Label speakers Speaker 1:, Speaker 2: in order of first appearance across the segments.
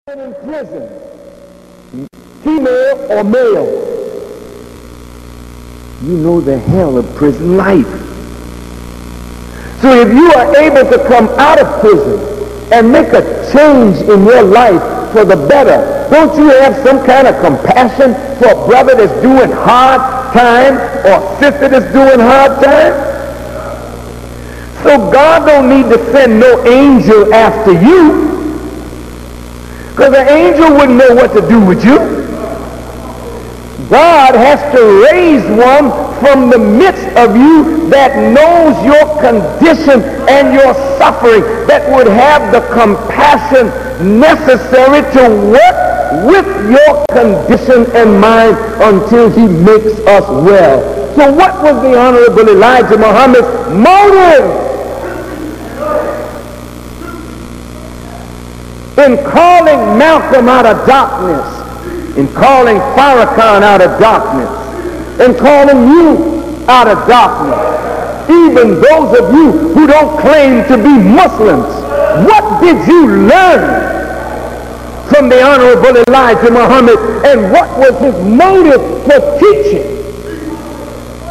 Speaker 1: In prison, female or male, you know the hell of prison life. So if you are able to come out of prison and make a change in your life for the better, don't you have some kind of compassion for a brother that's doing hard time or sister that's doing hard time? So God don't need to send no angel after you, because an angel wouldn't know what to do with you. God has to raise one from the midst of you that knows your condition and your suffering, that would have the compassion necessary to work with your condition and mine until he makes us well. So what was the Honorable Elijah Muhammad's motive in calling Malcolm out of darkness, in calling Farrakhan out of darkness, in calling you out of darkness, even those of you who don't claim to be Muslims? What did you learn from the Honorable Elijah Muhammad, and what was his motive for teaching?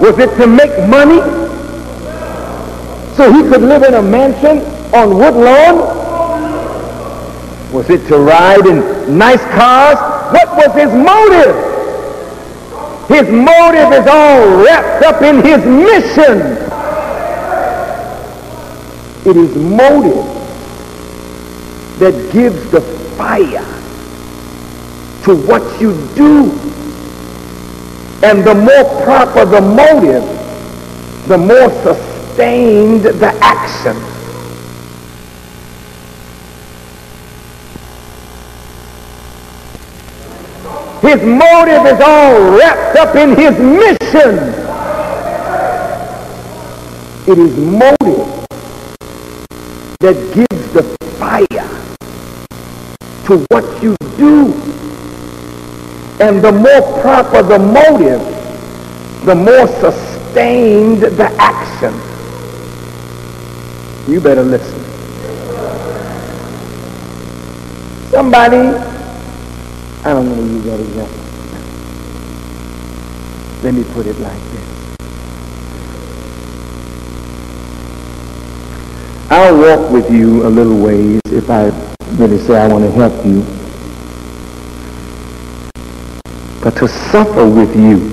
Speaker 1: Was it to make money so he could live in a mansion on Woodlawn? Was it to ride in nice cars? What was his motive? His motive is all wrapped up in his mission. It is motive that gives the fire to what you do. And the more proper the motive, the more sustained the action. His motive is all wrapped up in his mission. It is motive that gives the fire to what you do. And the more proper the motive, the more sustained the action. You better listen. Somebody, I don't want to use that example. Let me put it like this. I'll walk with you a little ways if I really say I want to help you. But to suffer with you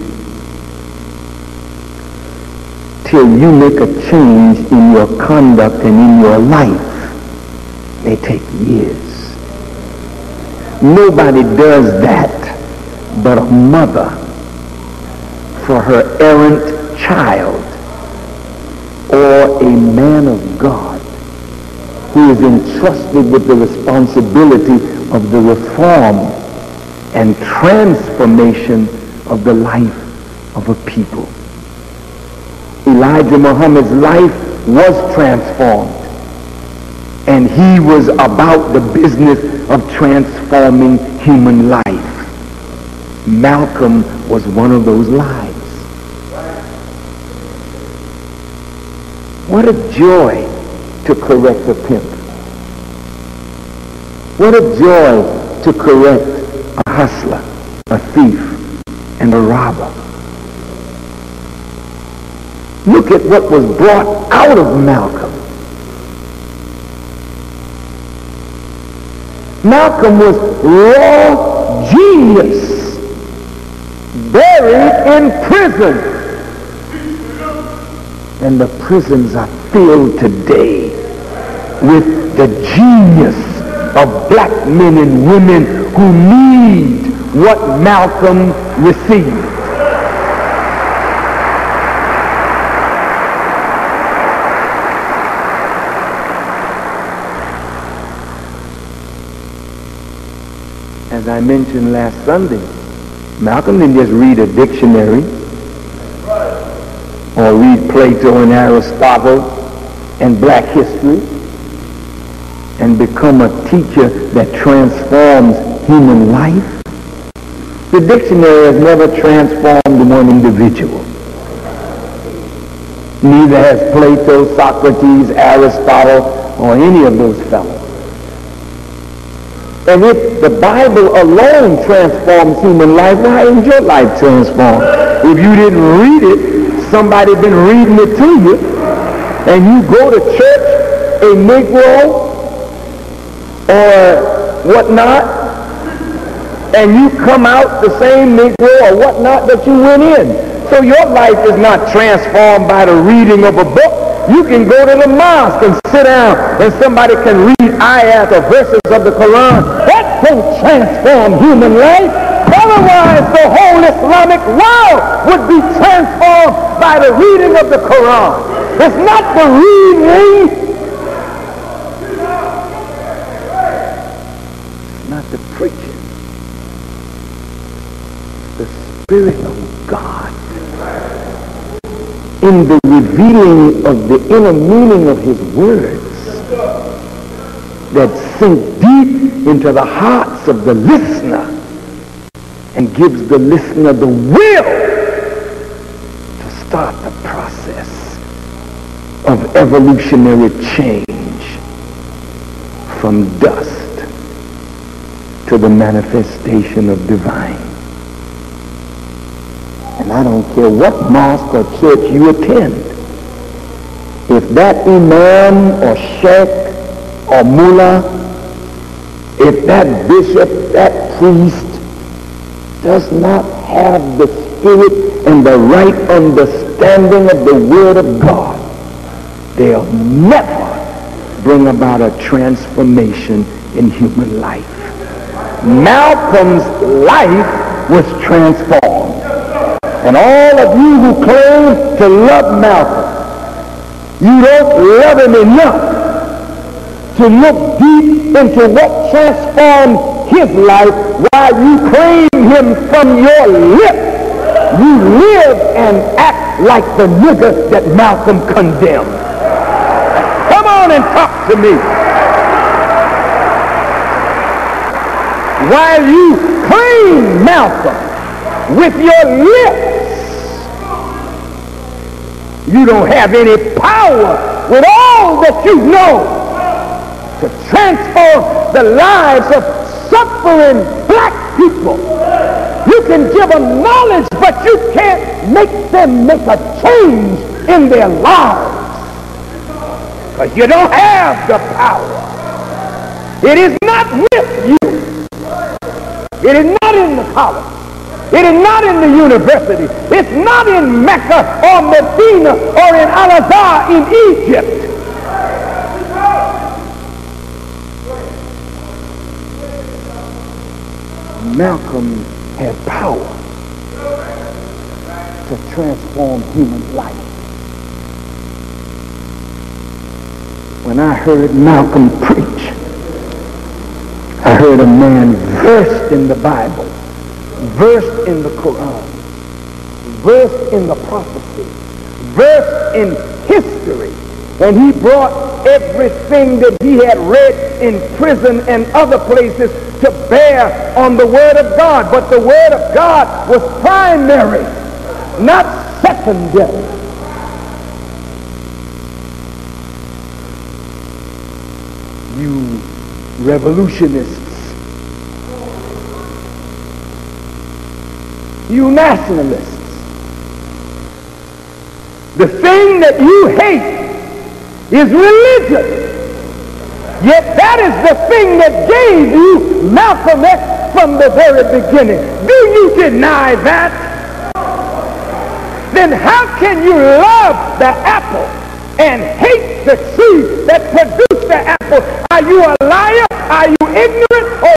Speaker 1: till you make a change in your conduct and in your life may take years. Nobody does that but a mother for her errant child, or a man of God who is entrusted with the responsibility of the reform and transformation of the life of a people. Elijah Muhammad's life was transformed, and he was about the business of transforming human life. Malcolm was one of those lives. What a joy to correct a pimp. What a joy to correct a hustler, a thief, and a robber. Look at what was brought out of Malcolm. Malcolm was raw genius, buried in prison. And the prisons are filled today with the genius of black men and women who need what Malcolm received. As I mentioned last Sunday, Malcolm didn't just read a dictionary or read Plato and Aristotle and black history and become a teacher that transforms human life. The dictionary has never transformed one individual. Neither has Plato, Socrates, Aristotle, or any of those fellows. And if the Bible alone transforms human life, why isn't your life transformed? If you didn't read it, somebody been reading it to you, and you go to church, a Negro or whatnot, and you come out the same Negro or whatnot that you went in. So your life is not transformed by the reading of a book. You can go to the mosque and sit down and somebody can read ayat or verses of the Quran. That can transform human life. Otherwise, the whole Islamic world would be transformed by the reading of the Quran. It's not the reading. It's not the preaching. The Spirit of God in the revealing of the inner meaning of his words that sink deep into the hearts of the listener and gives the listener the will to start the process of evolutionary change from dust to the manifestation of divine. And I don't care what mosque or church you attend. If that imam or sheikh or mullah, if that bishop, that priest does not have the spirit and the right understanding of the Word of God, they'll never bring about a transformation in human life. Malcolm's life was transformed. And all of you who claim to love Malcolm, you don't love him enough to look deep into what transformed his life while you claim him from your lips. You live and act like the nigger that Malcolm condemned. Come on and talk to me. While you claim Malcolm with your lips, you don't have any power with all that you know to transform the lives of suffering black people. You can give them knowledge, but you can't make them make a change in their lives because you don't have the power. It is not with you. It is not in the college. It is not in the university. It's not in Mecca or Medina or in Al-Azhar in Egypt. Malcolm had power to transform human life. When I heard Malcolm preach, I heard a man versed in the Bible, versed in the Quran, versed in the prophecy, versed in history, and he brought everything that he had read in prison and other places to bear on the Word of God. But the Word of God was primary, not secondary. You revolutionists, you nationalists, the thing that you hate is religion. Yet that is the thing that gave you Malcolm X from the very beginning. Do you deny that? Then how can you love the apple and hate the tree that produced the apple? Are you a liar? Are you ignorant? Or